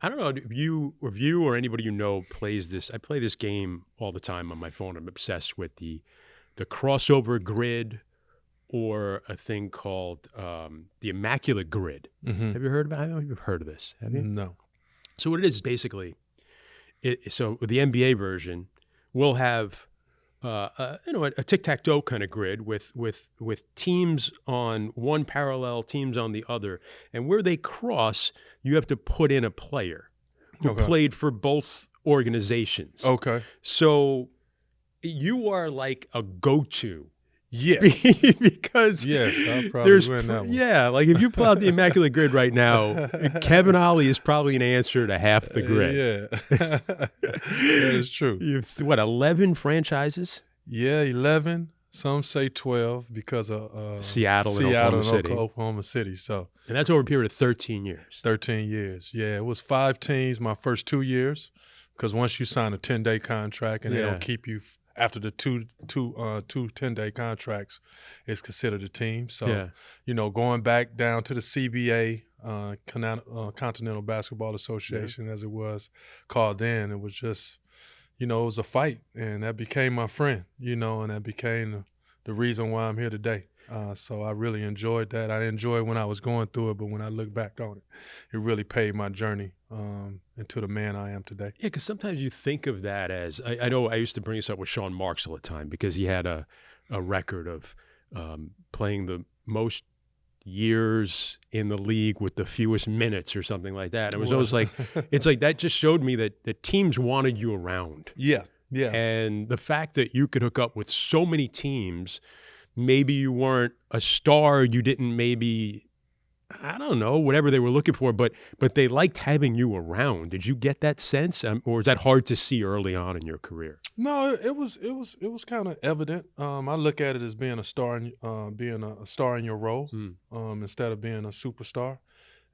I don't know if you or anybody you know plays this. I play this game all the time on my phone. I'm obsessed with the crossover grid, or a thing called the Immaculate Grid. Mm-hmm. Have you heard about? I don't know if you've heard of this. Have you? No. So what it is basically, so with the NBA version, we'll have a tic-tac-toe kind of grid with teams on one parallel, teams on the other, and where they cross, you have to put in a player who played for both organizations. Okay. So you are like a go-to. Yes. Because I'll probably win that one. Yeah, like if you pull out the Immaculate Grid right now, Kevin Ollie is probably an answer to half the grid. Yeah. That is true. You've 11 franchises? Yeah, 11. Some say 12 because of Seattle and Oklahoma City. So, and that's over a period of 13 years. 13 years. Yeah, it was 5 teams my first 2 years, because once you sign a 10-day contract and they don't keep you after the two 10-day contracts, is considered a team. So, going back down to the CBA, Continental Basketball Association, as it was called then, it was just, it was a fight, and that became my friend, and that became the reason why I'm here today. So I really enjoyed that. I enjoyed when I was going through it, but when I look back on it, it really paved my journey into the man I am today. Yeah, because sometimes you think of that as, I know I used to bring this up with Sean Marks all the time, because he had a record of playing the most years in the league with the fewest minutes or something like that. It was always like, it's like that just showed me that the teams wanted you around. Yeah. And the fact that you could hook up with so many teams, maybe you weren't a star, you didn't maybe, I don't know, whatever they were looking for, but they liked having you around. Did you get that sense, or is that hard to see early on in your career? No, it was kind of evident. I look at it as being a star, being a star in your role, instead of being a superstar.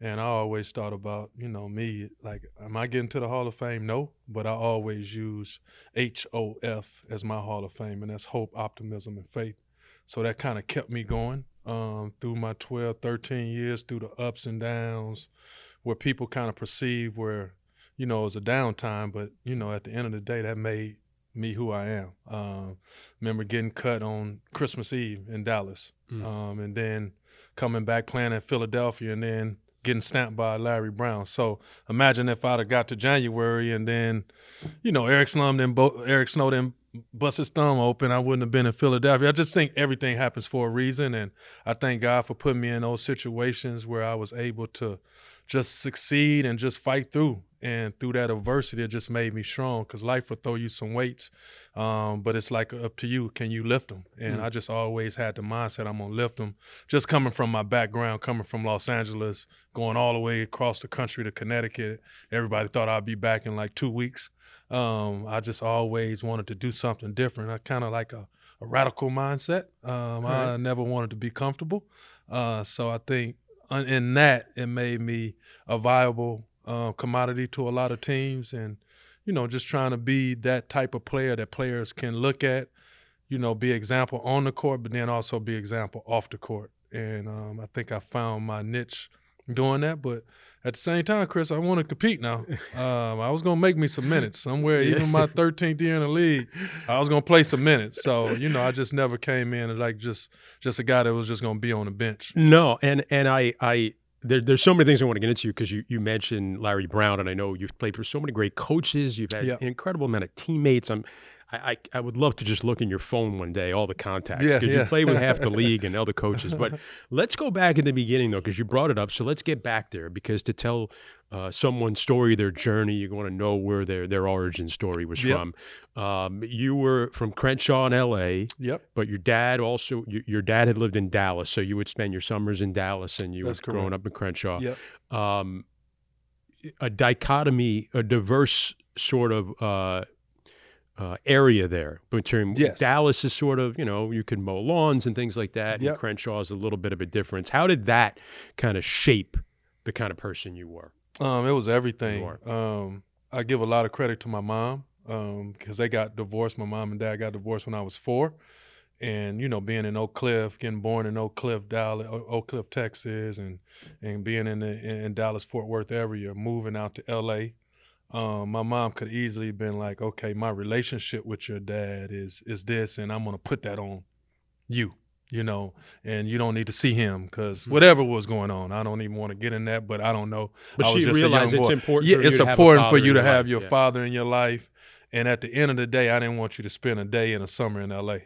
And I always thought about, me, like, am I getting to the Hall of Fame? No, but I always use HOF as my Hall of Fame, and that's hope, optimism, and faith. So that kind of kept me going through my 12, 13 years, through the ups and downs, where people kind of perceive where, it was a downtime, but, at the end of the day, that made me who I am. Remember getting cut on Christmas Eve in Dallas, and then coming back playing in Philadelphia, and then getting snapped by Larry Brown. So imagine if I'd have got to January and then, Eric Snow didn't bust his thumb open, I wouldn't have been in Philadelphia. I just think everything happens for a reason, and I thank God for putting me in those situations where I was able to just succeed and just fight through. And through that adversity, it just made me strong, because life will throw you some weights, but it's like up to you. Can you lift them? And I just always had the mindset I'm going to lift them. Just coming from my background, coming from Los Angeles, going all the way across the country to Connecticut, everybody thought I'd be back in like 2 weeks. I just always wanted to do something different. I kind of like a radical mindset. I never wanted to be comfortable. So I think in that, it made me a viable commodity to a lot of teams, and just trying to be that type of player that players can look at, be example on the court, but then also be example off the court. And I think I found my niche doing that. But at the same time, Chris, I want to compete now. I was going to make me some minutes somewhere. Even my 13th year in the league, I was going to play some minutes. So, I just never came in as like just a guy that was just going to be on the bench. No, and there's so many things I want to get into, because you mentioned Larry Brown, and I know you've played for so many great coaches. You've had an incredible amount of teammates. I would love to just look in your phone one day, all the contacts, because you play with half the league and other coaches. But let's go back in the beginning, though, because you brought it up. So let's get back there, because to tell someone's story, their journey, you want to know where their origin story was from. You were from Crenshaw in L.A., but your dad also, your dad had lived in Dallas, so you would spend your summers in Dallas, and you were growing up in Crenshaw. A dichotomy, a diverse sort of area there. Between Dallas is sort of, you can mow lawns and things like that. And Crenshaw is a little bit of a difference. How did that kind of shape the kind of person you were? It was everything. I give a lot of credit to my mom, because they got divorced. My mom and dad got divorced when I was 4. And, being in Oak Cliff, getting born in Oak Cliff, Texas, and being in Dallas, Fort Worth area, moving out to LA. My mom could easily have been like, okay, my relationship with your dad is this, and I'm going to put that on you, and you don't need to see him because whatever was going on. I don't even want to get in that, but I don't know. But I was she just realized a young boy. it's important Yeah, for it's you to have a important for father you in to your have life. your Yeah. father in your life. And at the end of the day, I didn't want you to spend a day in the summer in LA.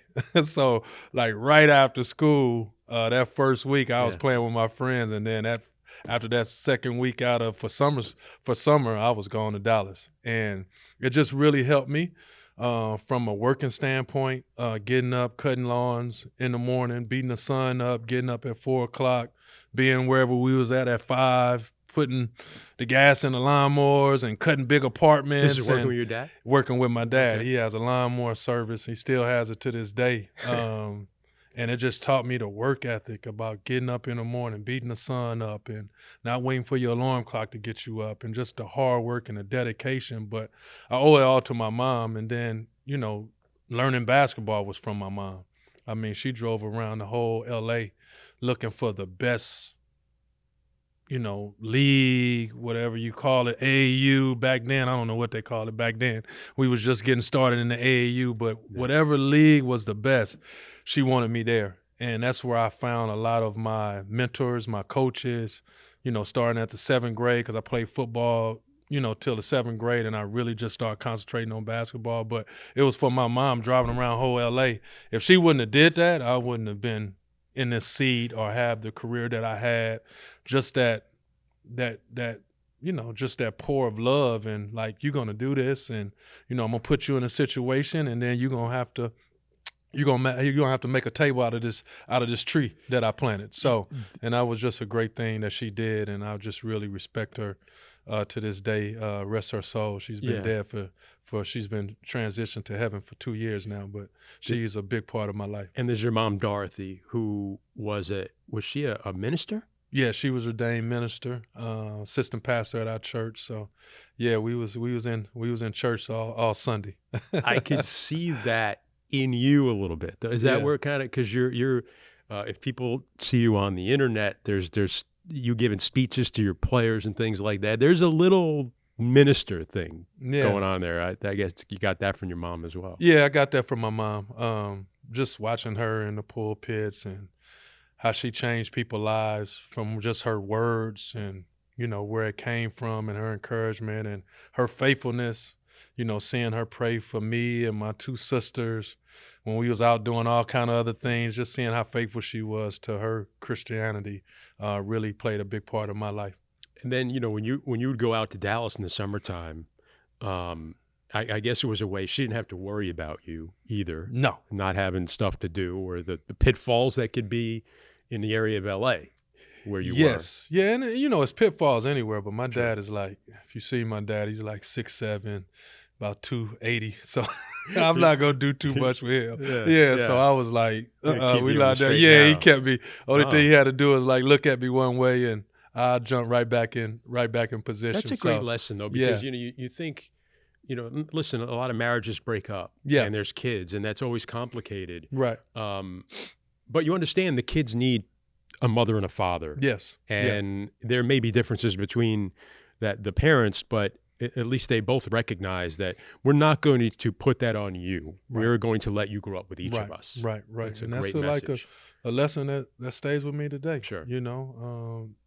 So like right after school, that first week I was playing with my friends, and then after that second week for summer, I was going to Dallas. And it just really helped me from a working standpoint, getting up, cutting lawns in the morning, beating the sun up, getting up at 4 o'clock, being wherever we was at 5, putting the gas in the lawnmowers and cutting big apartments. This is working with your dad? Working with my dad. Okay. He has a lawnmower service. He still has it to this day. And it just taught me the work ethic about getting up in the morning, beating the sun up, and not waiting for your alarm clock to get you up, and just the hard work and the dedication. But I owe it all to my mom. And then, learning basketball was from my mom. I mean, she drove around the whole LA looking for the best, league, whatever you call it, AAU back then. I don't know what they call it back then. We was just getting started in the AAU, but whatever league was the best, she wanted me there. And that's where I found a lot of my mentors, my coaches, starting at the 7th grade, because I played football, till the 7th grade, and I really just started concentrating on basketball. But it was for my mom driving around whole LA. If she wouldn't have did that, I wouldn't have been in this seat or have the career that I had. Just that just that pour of love, and like, you're gonna do this, and I'm gonna put you in a situation, and then you're gonna have to make a table out of this tree that I planted. So, and that was just a great thing that she did, and I just really respect her to this day. Rest her soul. She's been dead she's been transitioned to heaven for 2 years now, but she's a big part of my life. And there's your mom, Dorothy, who was she a minister? Yeah, she was ordained minister, assistant pastor at our church. So, yeah, we was in church all Sunday. I could see that in you a little bit. Is that where kind of, because you're if people see you on the internet, there's you giving speeches to your players and things like that. There's a little minister thing going on there. I guess you got that from your mom as well. Yeah, I got that from my mom. Just watching her in the pulpits and how she changed people's lives from just her words, and, where it came from, and her encouragement and her faithfulness, seeing her pray for me and my 2 sisters when we was out doing all kind of other things, just seeing how faithful she was to her Christianity really played a big part of my life. And then, when you would go out to Dallas in the summertime, I guess it was a way she didn't have to worry about you either. No. Not having stuff to do, or the pitfalls that could be in the area of LA where you were. Yes. Yeah, and it's pitfalls anywhere, but my dad is like, if you see my dad, he's like 6'7", about 280. So I'm not going to do too much with him. Yeah. So I was like, we like that. Yeah, he kept me. Only thing he had to do is like look at me one way, and I'll jump right back in position. That's a great lesson, though, because you think, listen, a lot of marriages break up, and there's kids, and that's always complicated. Right. But you understand the kids need a mother and a father. Yes. And there may be differences between the parents, but at least they both recognize that we're not going to put that on you. Right. We're going to let you grow up with each of us. Right. That's and a that's great like message. a lesson that stays with me today. Sure.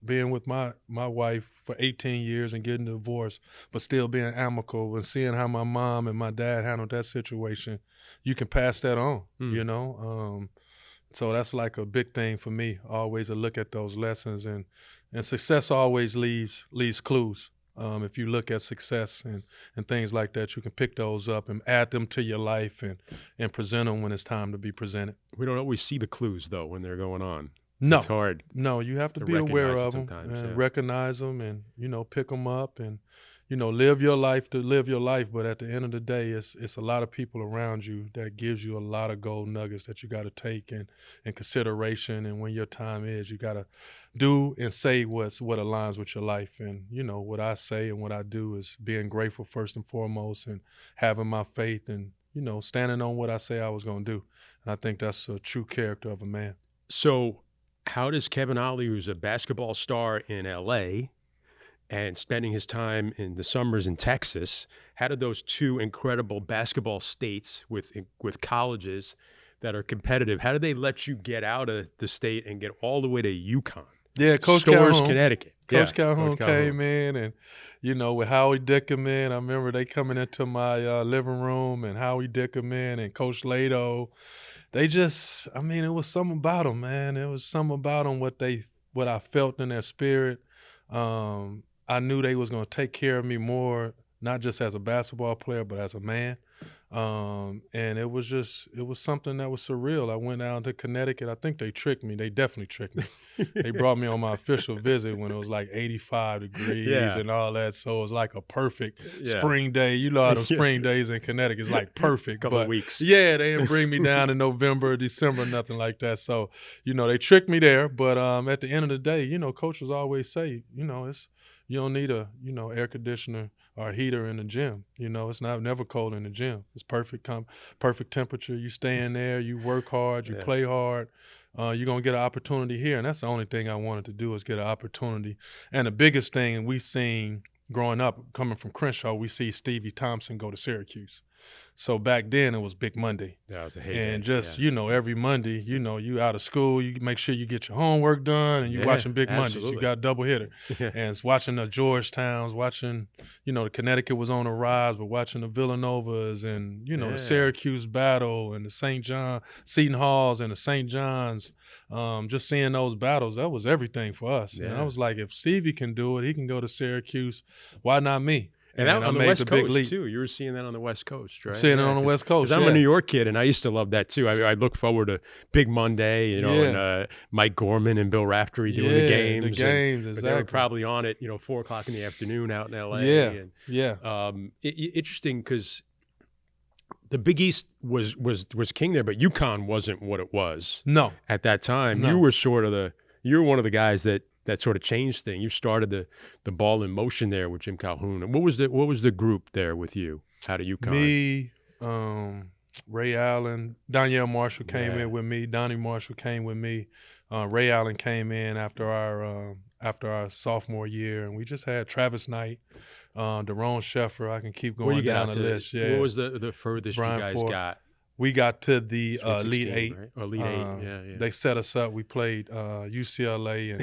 Being with my wife for 18 years and getting divorced, but still being amicable, and seeing how my mom and my dad handled that situation, you can pass that on, So that's like a big thing for me, always to look at those lessons, and success always leaves clues. If you look at success and things like that, you can pick those up and add them to your life and present them when it's time to be presented. We don't always see the clues, though, when they're going on. No. It's hard. No, you have to be aware of them and recognize them, and, pick them up, and, live your life to live your life. But at the end of the day, it's a lot of people around you that gives you a lot of gold nuggets that you got to take in consideration. And when your time is, you got to do and say what aligns with your life. And, what I say and what I do is being grateful first and foremost, and having my faith, and, standing on what I say I was going to do. And I think that's a true character of a man. So how does Kevin Ollie, who's a basketball star in L.A., and spending his time in the summers in Texas, how did those two incredible basketball states with colleges that are competitive, how did they let you get out of the state and get all the way to UConn? Yeah, Coach Storrs, Calhoun. Connecticut. Coach Calhoun came in, and, with Howie Dickerman, I remember they coming into my living room, and Howie Dickerman and Coach Lato. They just, it was something about them, man. It was something about them, what I felt in their spirit. I knew they was going to take care of me more, not just as a basketball player, but as a man. And it was something that was surreal. I went down to Connecticut. I think they tricked me. They definitely tricked me. They brought me on my official visit when it was like 85 degrees and all that. So it was like a perfect spring day. You know how those spring days in Connecticut is like perfect. Couple of weeks. Yeah, they didn't bring me down in November, December, nothing like that. So, they tricked me there. But at the end of the day, coaches always say, you don't need a, air conditioner or a heater in the gym. It's never cold in the gym. It's perfect temperature. You stay in there, you work hard, you play hard. You're going to get an opportunity here. And that's the only thing I wanted to do is get an opportunity. And the biggest thing we seen growing up, coming from Crenshaw, we see Stevie Thompson go to Syracuse. So back then it was Big Monday. Yeah, it was a heyday. And just, every Monday, you out of school, you make sure you get your homework done, and you're watching Big Mondays. You got a double hitter. And it's watching the Georgetowns, watching, the Connecticut was on the rise, but watching the Villanovas and, the Syracuse battle and the Seton Halls and the St. John's. Just seeing those battles, that was everything for us. Yeah. And I was like, if Stevie can do it, he can go to Syracuse. Why not me? And that on the West Coast, too. You were seeing that on the West Coast, right? Seeing it on the West Coast, because I'm a New York kid, and I used to love that, too. I look forward to Big Monday, and Mike Gorman and Bill Raftery doing the games. The games, exactly. But they were probably on it, 4 o'clock in the afternoon out in L.A. Interesting, because the Big East was king there, but UConn wasn't what it was. No. At that time. No. You were one of the guys that sort of changed things. You started the ball in motion there with Jim Calhoun. And what was the group there with you? How did UConn? Me, Ray Allen, Donyell Marshall came in with me. Donnie Marshall came with me. Ray Allen came in after our sophomore year, and we just had Travis Knight, Daron Sheffer. I can keep going down the list. Yeah. What was the furthest Brian you guys Ford. got? We got to the Elite Eight. Right? Or Elite Eight, They set us up. We played UCLA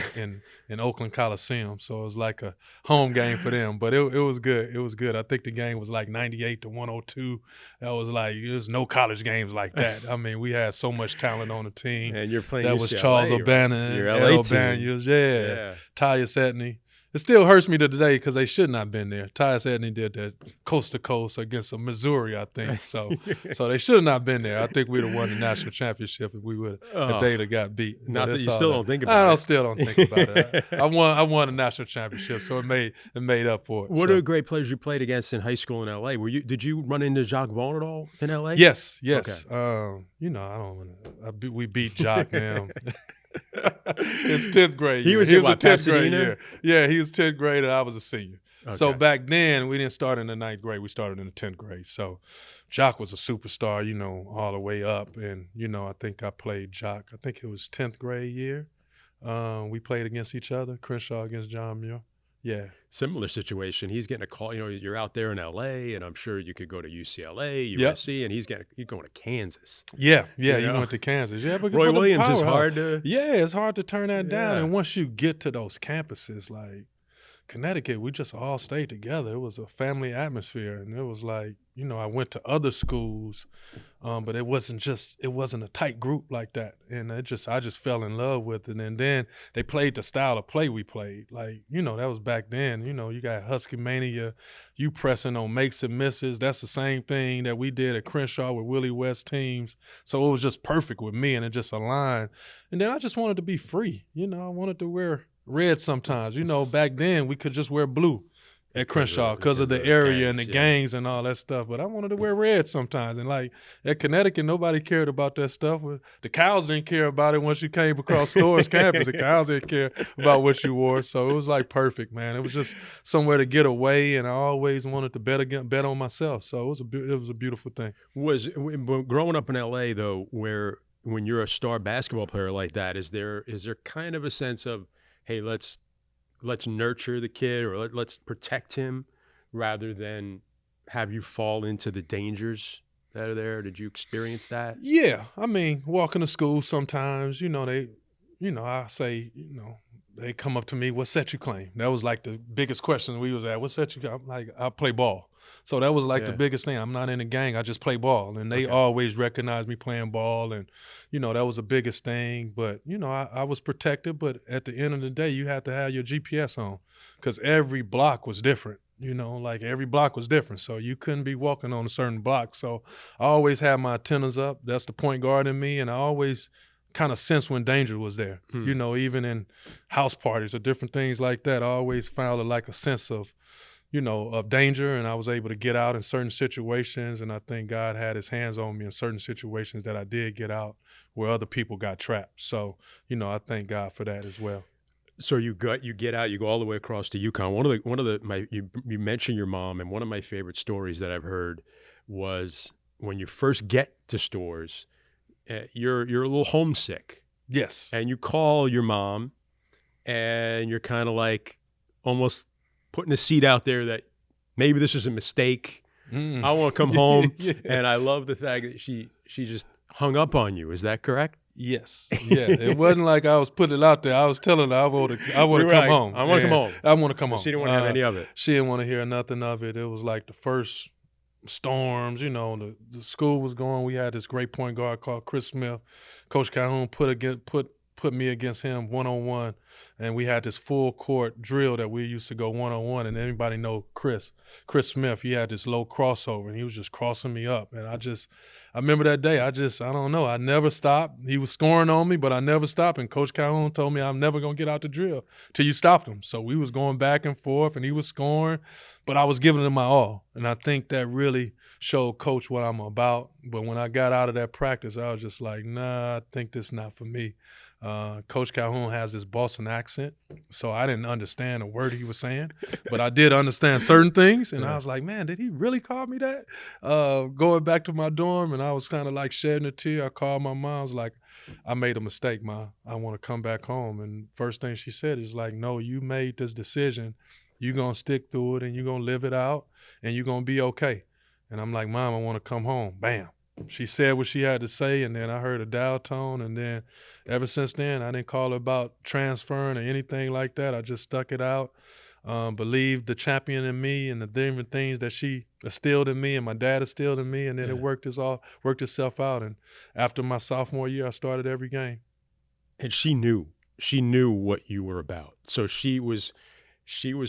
in Oakland Coliseum, so it was like a home game for them. But it was good. It was good. I think the game was like 98-102. That was like, there's no college games like that. We had so much talent on the team. And you're playing that UCLA, was Charles right? O'Bannon, Your Ed LA O'Bannon, team. Tyus Etney. It still hurts me to today because they should not have been there. Tyus Etney did that coast to coast against Missouri, I think. So they should have not been there. I think we'd have won the national championship if they'd have got beat. Not that you still don't think about it. I still don't think about it. I won a national championship, so it made up for it. What are the great players you played against in high school in L.A.? Did you run into Jacques Vaughn at all in L.A.? Yes. Okay. We beat Jacques now. It's 10th grade. He was a 10th grade year. Yeah, he was 10th grade and I was a senior. Okay. So back then we didn't start in the 9th grade. We started in the 10th grade. So Jacques was a superstar, all the way up. And, I think I played Jacques. I think it was 10th grade year. We played against each other, Crenshaw against John Muir. Yeah. Similar situation. He's getting a call. You're out there in L.A., and I'm sure you could go to UCLA, USC, and he's going to Kansas. Yeah, he went to Kansas. Yeah, but Roy Williams is hard to. Yeah, it's hard to turn that down. And once you get to those campuses, like Connecticut, we just all stayed together. It was a family atmosphere, and it was like, I went to other schools, but it wasn't a tight group like that. And I just fell in love with it. And then they played the style of play we played. Like, that was back then. You got Husky Mania, you pressing on makes and misses. That's the same thing that we did at Crenshaw with Willie West teams. So it was just perfect with me, and it just aligned. And then I just wanted to be free. I wanted to wear red sometimes. Back then we could just wear blue. at Crenshaw because of the area and the gangs and all that stuff. But I wanted to wear red sometimes. And like at Connecticut, nobody cared about that stuff. The cows didn't care about it once you came across Storrs campus. The cows didn't care about what you wore. So it was like perfect, man. It was just somewhere to get away, and I always wanted to bet on myself. So it was a beautiful thing. Growing up in LA though, where when you're a star basketball player like that, is there kind of a sense of, hey, let's nurture the kid, or let's protect him rather than have you fall into the dangers that are there? Did you experience that? Yeah. I mean, walking to school sometimes, I say, they come up to me, what set you claim? That was like the biggest question we was at. What set you? I'm like, I play ball. So that was like the biggest thing. I'm not in a gang. I just play ball. And they always recognize me playing ball. And, that was the biggest thing. But, I was protected. But at the end of the day, you had to have your GPS on because every block was different. Every block was different. So you couldn't be walking on a certain block. So I always had my antennas up. That's the point guard in me. And I always kind of sense when danger was there. Even in house parties or different things like that, I always found like a sense of danger, and I was able to get out in certain situations, and I think God had his hands on me in certain situations that I did get out where other people got trapped. So, I thank God for that as well. So you get out, you go all the way across to UConn. You mentioned your mom, and one of my favorite stories that I've heard was when you first get to Storrs, you're a little homesick. Yes. And you call your mom, and you're kind of like almost putting a seed out there that maybe this is a mistake. I want to come home. And I love the fact that she just hung up on you. Is that correct? Yes. Yeah. It wasn't like I was putting it out there. I was telling her I want to come home. I want to come home. I want to come home. She didn't want to have any of it. She didn't want to hear nothing of it. It was like the first storms, the school was going. We had this great point guard called Chris Smith. Coach Calhoun put me against him one-on-one, and we had this full court drill that we used to go one-on-one, and anybody know Chris Smith, he had this low crossover, and he was just crossing me up. And I remember that day, I don't know, I never stopped. He was scoring on me, but I never stopped, and Coach Calhoun told me I'm never going to get out the drill till you stopped him. So we was going back and forth, and he was scoring, but I was giving him my all, and I think that really showed Coach what I'm about. But when I got out of that practice, I was just like, nah, I think this is not for me. Coach Calhoun has this Boston accent, so I didn't understand a word he was saying, but I did understand certain things, and I was like, man, did he really call me that? Going back to my dorm, and I was kind of like shedding a tear. I called my mom. I was like, I made a mistake, Ma. I want to come back home. And first thing she said is like, no, you made this decision. You're going to stick through it, and you're going to live it out, and you're going to be okay. And I'm like, Mom, I want to come home. Bam. She said what she had to say, and then I heard a dial tone, and then ever since then, I didn't call her about transferring or anything like that. I just stuck it out, believed the champion in me and the different things that she instilled in me and my dad instilled in me, and then it worked itself out. And after my sophomore year, I started every game. And she knew what you were about. So she was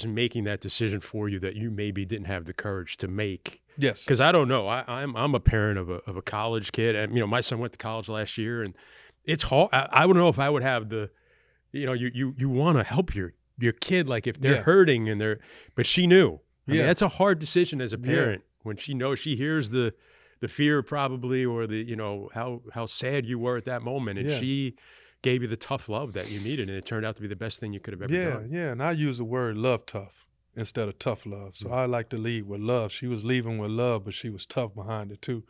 making that decision for you that you maybe didn't have the courage to make. Yes. Because I don't know. I'm a parent of a college kid, and my son went to college last year, and it's hard. I don't know if I would have the, you want to help your kid, like if they're hurting but she knew. I mean, that's a hard decision as a parent when she hears the fear probably, or the how sad you were at that moment, and she gave you the tough love that you needed, and it turned out to be the best thing you could have ever done. Yeah, and I use the word love tough instead of tough love. So I like to lead with love. She was leaving with love, but she was tough behind it too.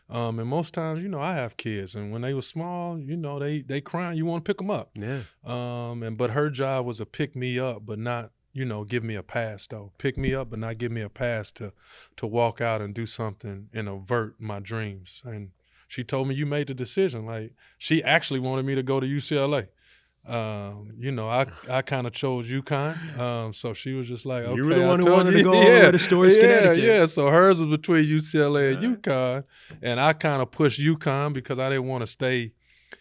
And most times, I have kids, and when they were small, they crying, you want to pick them up. Yeah. But her job was to pick me up, but not, give me a pass though. Pick me up, but not give me a pass to walk out and do something and avert my dreams. And she told me, you made the decision. Like, she actually wanted me to go to UCLA. I kind of chose UConn. So she was just like, okay. You were the one who wanted to go over to Storrs, Connecticut. Yeah. So hers was between UCLA and UConn. And I kind of pushed UConn because I didn't want to stay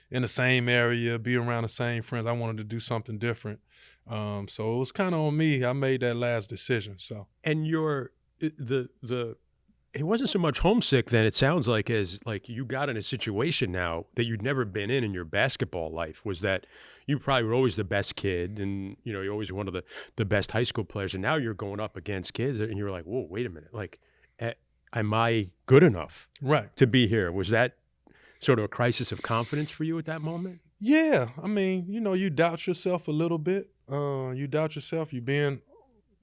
in the same area, be around the same friends. I wanted to do something different. So it was kind of on me. I made that last decision. So. And the It wasn't so much homesick then, it sounds like, as like you got in a situation now that you'd never been in your basketball life. Was that you probably were always the best kid, and you're always one of the best high school players, and now you're going up against kids and you're like, whoa, wait a minute, like, am I good enough to be here? Was that sort of a crisis of confidence for you at that moment? Yeah, I mean, you doubt yourself a little bit. You doubt yourself. You being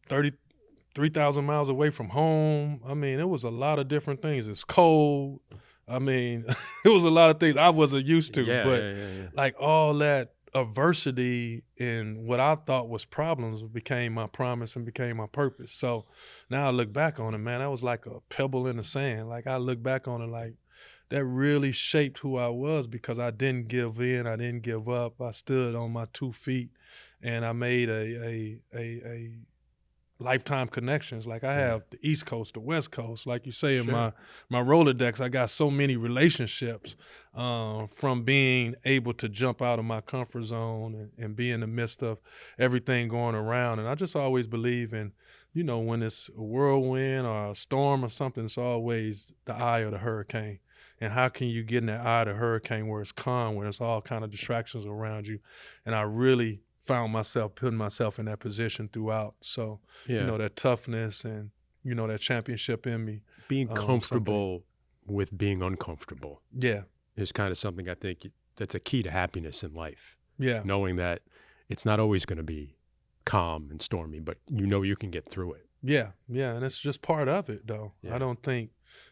3,000 miles away from home. I mean, it was a lot of different things. It's cold. I mean, it was a lot of things I wasn't used to. Yeah. Like all that adversity and what I thought was problems became my promise and became my purpose. So now I look back on it, man, that was like a pebble in the sand. Like I look back on it like that really shaped who I was, because I didn't give in. I didn't give up. I stood on my 2 feet, and I made a lifetime connections. Like I have the East Coast, the West Coast. Like you say in my Rolodex, I got so many relationships from being able to jump out of my comfort zone and be in the midst of everything going around. And I just always believe in, when it's a whirlwind or a storm or something, it's always the eye of the hurricane. And how can you get in that eye of the hurricane where it's calm, where there's all kind of distractions around you? And I really found myself putting myself in that position throughout. So, that toughness and, that championship in me. Being comfortable with being uncomfortable. Yeah. Is kind of something I think that's a key to happiness in life. Yeah. Knowing that it's not always going to be calm and stormy, but you can get through it. Yeah. Yeah. And it's just part of it, though. Yeah. I don't think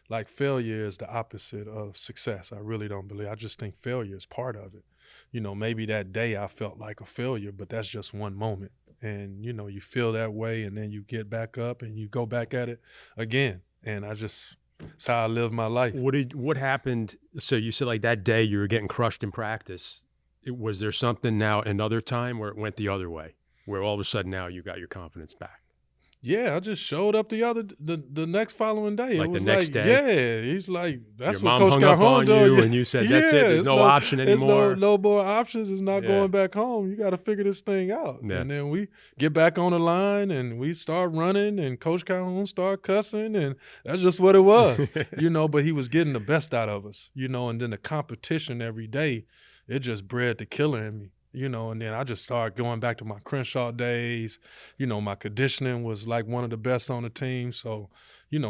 like failure is the opposite of success. I really don't believe. I just think failure is part of it. Maybe that day I felt like a failure, but that's just one moment. And, you feel that way, and then you get back up and you go back at it again. And it's how I live my life. What happened? So you said like that day you were getting crushed in practice. Was there something now another time where it went the other way, where all of a sudden now you got your confidence back? Yeah, I just showed up the next following day. Like it was the next day? Yeah, he's like, that's your what mom Coach hung got up home on doing. you, and you said, that's it. There's no option anymore. There's no more options. It's not going back home. You got to figure this thing out. Yeah. And then we get back on the line, and we start running, and Coach Calhoun start cussing, and that's just what it was, But he was getting the best out of us, and then the competition every day, it just bred the killer in me. And then I just started going back to my Crenshaw days. My conditioning was like one of the best on the team. So,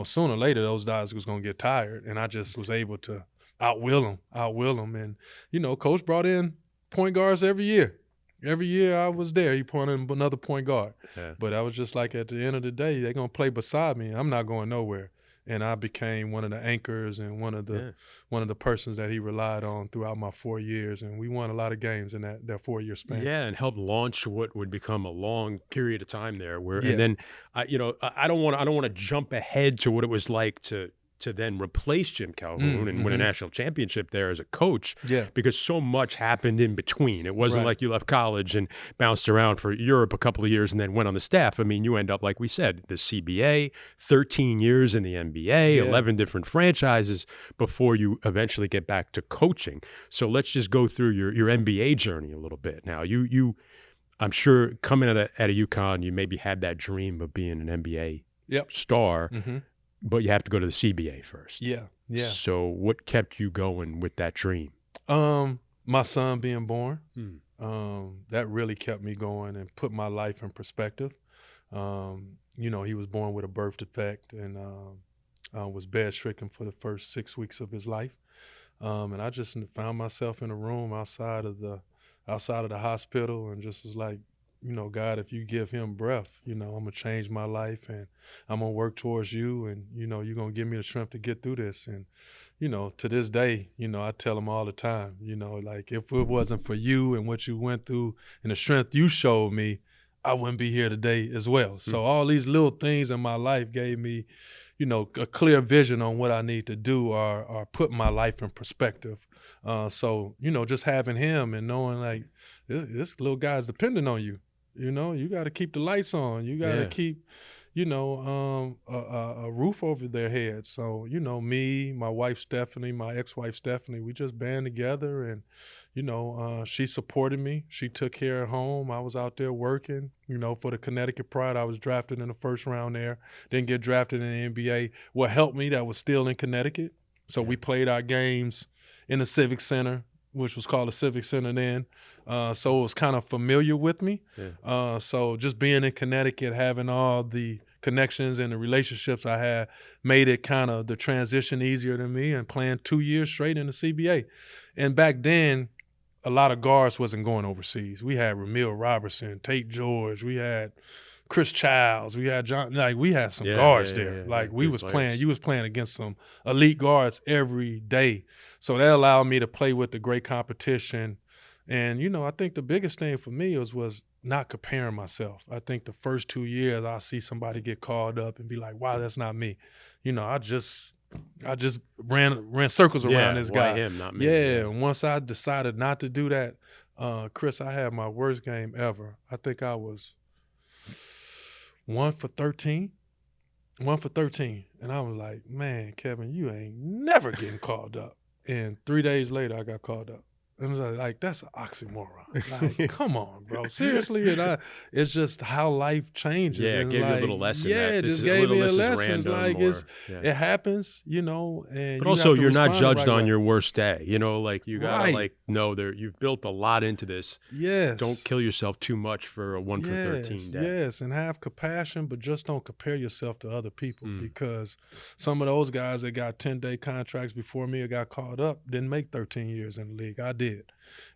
sooner or later, those guys was going to get tired. And I just was able to outwill them. And, Coach brought in point guards every year. Every year I was there, he pointed in another point guard. Yeah. But I was just like, at the end of the day, they're going to play beside me. I'm not going nowhere. And I became one of the anchors and one of the persons that he relied on throughout my 4 years. And we won a lot of games in that 4-year span. Yeah, and helped launch what would become a long period of time there. And then, I don't want to jump ahead to what it was like to then replace Jim Calhoun and win a national championship there as a coach, because so much happened in between. It wasn't like you left college and bounced around for Europe a couple of years and then went on the staff. I mean, you end up, like we said, the CBA, 13 years in the NBA, 11 different franchises before you eventually get back to coaching. So let's just go through your NBA journey a little bit. Now, you I'm sure coming at a UConn, you maybe had that dream of being an NBA star. Mm-hmm. But you have to go to the CBA first. Yeah. So what kept you going with that dream? My son being born. That really kept me going and put my life in perspective. He was born with a birth defect and was bed-stricken for the first 6 weeks of his life. And I just found myself in a room outside of the hospital and just was like, God, if you give him breath, I'm going to change my life and I'm going to work towards you and, you're going to give me the strength to get through this. And, to this day, I tell him all the time, like if it wasn't for you and what you went through and the strength you showed me, I wouldn't be here today as well. So all these little things in my life gave me, a clear vision on what I need to do or put my life in perspective. So, just having him and knowing like this little guy's depending on you. You got to keep the lights on. You got to keep, a roof over their heads. So, me, my wife Stephanie, my ex-wife Stephanie, we just band together and, she supported me. She took care of home. I was out there working, for the Connecticut Pride. I was drafted in the first round there. Didn't get drafted in the NBA. What helped me, that was still in Connecticut. So we played our games in the Civic Center, which was called the Civic Center then. So it was kind of familiar with me. Yeah. So just being in Connecticut, having all the connections and the relationships I had made it kind of the transition easier to me, and playing 2 years straight in the CBA. And back then, a lot of guards wasn't going overseas. We had Ramil Robertson, Tate George, we had Chris Childs, we had John. Like, we had some guards there. Like, we was playing. You was playing against some elite guards every day. So that allowed me to play with the great competition. And I think the biggest thing for me was not comparing myself. I think the first 2 years I see somebody get called up and be like, "Wow, that's not me." I just ran circles around this guy. Why him, not me? Yeah. And once I decided not to do that, Chris, I had my worst game ever. I think I was 1 for 13. 1 for 13. And I was like, "Man, Kevin, you ain't never getting called up." And 3 days later, I got called up. And I was like, that's an oxymoron. Like, come on, bro. Seriously. And it's just how life changes. Yeah, it gave you a little lesson. Yeah, it just gave me a lesson. Like, it happens, and but also, you're not judged on your worst day. Like, you got to know you've built a lot into this. Yes. Don't kill yourself too much for a 1 for 13 day. Yes, and have compassion, but just don't compare yourself to other people, because some of those guys that got 10-day contracts before me or got called up didn't make 13 years in the league. I did.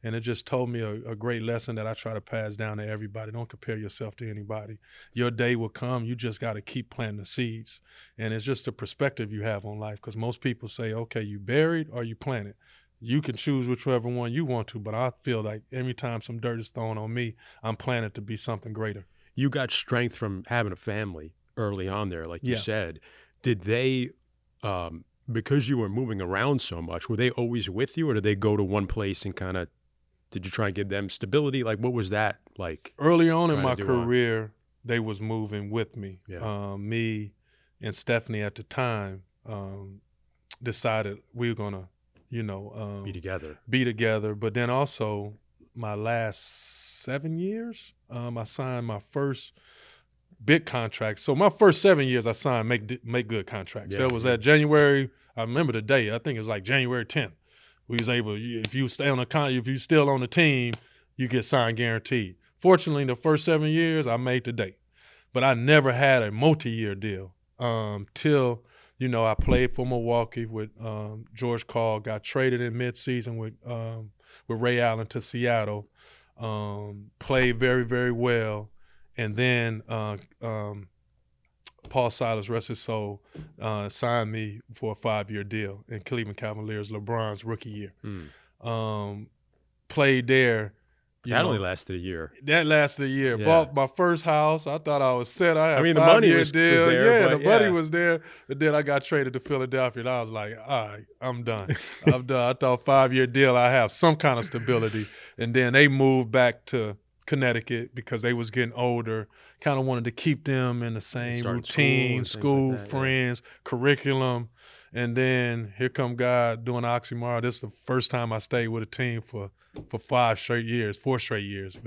And it just told me a great lesson that I try to pass down to everybody. Don't compare yourself to anybody. Your day will come. You just got to keep planting the seeds. And it's just the perspective you have on life, because most people say, okay, you buried or you planted. You can choose whichever one you want to, but I feel like every time some dirt is thrown on me, I'm planted to be something greater. You got strength from having a family early on there, like you said. Did they because you were moving around so much, were they always with you, or did they go to one place and did you try and give them stability? Like, what was that like? Early on in my career, they was moving with me. Yeah. Me and Stephanie at the time decided we were going to, be together. But then also my last 7 years, I signed my first big contract. So my first 7 years I signed make good contracts. That was at January. I remember the day. I think it was like January 10th. We was able, if you stay on if you still on the team, you get signed guaranteed. Fortunately, the first 7 years I made the date, but I never had a multi-year deal till I played for Milwaukee with George Call. Got traded in mid-season with Ray Allen to Seattle. Played very, very well. And then Paul Silas, rest his soul, signed me for a 5-year deal in Cleveland Cavaliers, LeBron's rookie year. Played there. That only lasted a year. That lasted a year. Yeah. Bought my first house. I thought I was set. I had the money was deal. there. The money was there. And then I got traded to Philadelphia, and I was like, all right, I'm done. I'm done. I thought 5-year deal, I have some kind of stability. And then they moved back to Connecticut because they was getting older. Kind of wanted to keep them in the same routine, school like that, friends, curriculum. And then here come God doing oxymoron. This is the first time I stayed with a team for 4 straight years with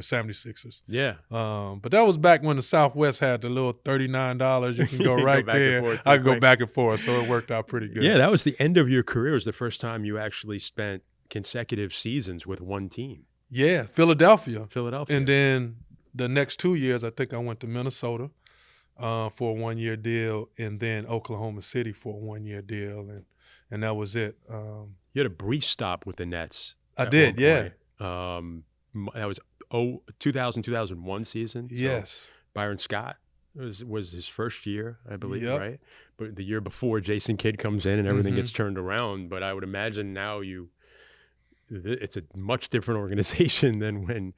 76ers. Yeah. But that was back when the Southwest had the little $39. You can go right there. I could go back and forth, so it worked out pretty good. Yeah, that was the end of your career. It was the first time you actually spent consecutive seasons with one team. Yeah, Philadelphia. And then the next 2 years, I think I went to Minnesota for a 1-year deal, and then Oklahoma City for a 1-year deal, and that was it. You had a brief stop with the Nets. I did, yeah. That was 2000-2001 season. So yes. Byron Scott was his first year, I believe, right? But the year before, Jason Kidd comes in and everything gets turned around. But I would imagine now it's a much different organization than when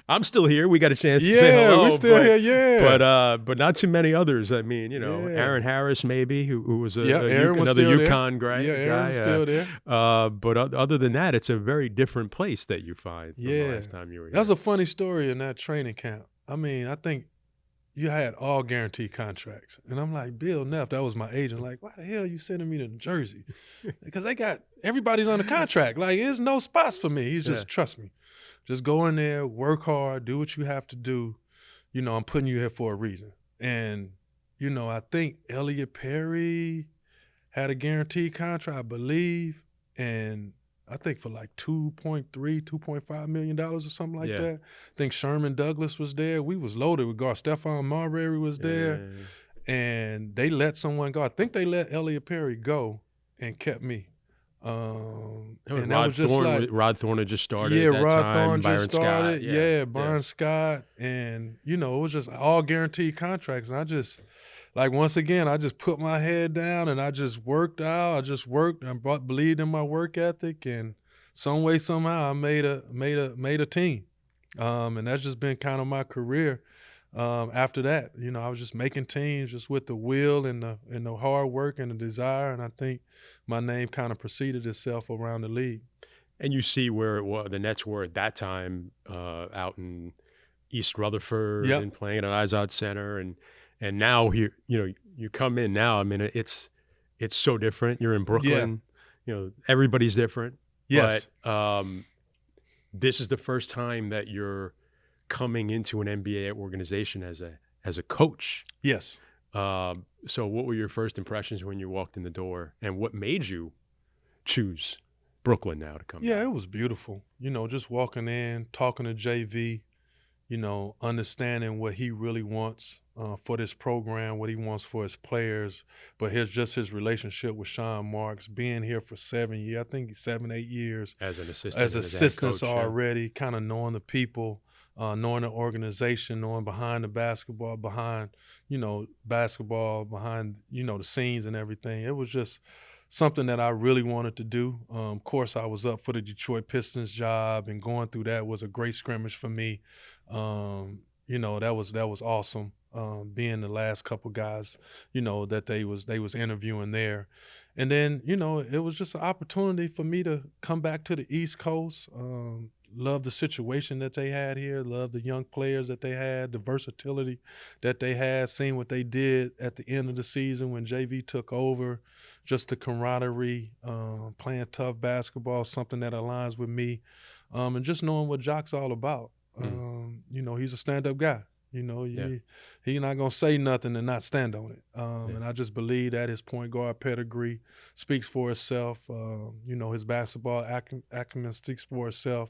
I'm still here. We got a chance to say hello. Yeah, we're still here, yeah. But not too many others. I mean, Aaron Harris maybe, who was another UConn guy. Yeah, Aaron was still there. But other than that, it's a very different place that you find from the last time you were here. That's a funny story in that training camp. I mean, I think, you had all guaranteed contracts. And I'm like, Bill Neff, that was my agent. Like, why the hell are you sending me to Jersey? Because everybody's under contract. Like, there's no spots for me. He's just, trust me. Just go in there, work hard, do what you have to do. You know, I'm putting you here for a reason. And, you know, I think Elliot Perry had a guaranteed contract, I believe. And I think for like $2.5 million or something like that. I think Sherman Douglas was there. We was loaded with guards. Stephon Marbury was there. And they let someone go. I think they let Elliot Perry go and kept me. And that was just like Rod Thorne had just started. Yeah, at that Rod time. Thorne Byron just started. Scott. Byron Scott. And, you know, it was just all guaranteed contracts. And I just, like, once again, I just put my head down and I just worked out. I just worked and believed in my work ethic. And some way, somehow, I made a team. And that's just been kind of my career. After that, you know, I was just making teams just with the will and the hard work and the desire. And I think my name kind of preceded itself around the league. And you see where the Nets were at that time, out in East Rutherford and playing at Izod Center. And now you come in now. I mean, it's so different. You're in Brooklyn. You know, everybody's different. Yes. But this is the first time that you're coming into an NBA organization as a coach. Yes. So what were your first impressions when you walked in the door, and what made you choose Brooklyn now to come down? It was beautiful. You know, just walking in, talking to JV, you know, understanding what he really wants for this program, what he wants for his players, but his relationship with Sean Marks, being here for 7 years, I think 7, 8 years. As an assistant. As assistants already, kind of knowing the people, knowing the organization, knowing behind the basketball, behind the scenes and everything. It was just something that I really wanted to do. Of course, I was up for the Detroit Pistons job, and going through that was a great scrimmage for me. You know, that was awesome. Being the last couple guys, you know, that they was interviewing there. And then, you know, it was just an opportunity for me to come back to the East Coast. Love the situation that they had here, love the young players that they had, the versatility that they had, seeing what they did at the end of the season when JV took over, just the camaraderie, playing tough basketball, something that aligns with me, and just knowing what Jac's all about. You know, he's a stand-up guy. You know, he's not going to say nothing and not stand on it. And I just believe that his point guard pedigree speaks for itself. You know, his basketball acumen speaks for itself.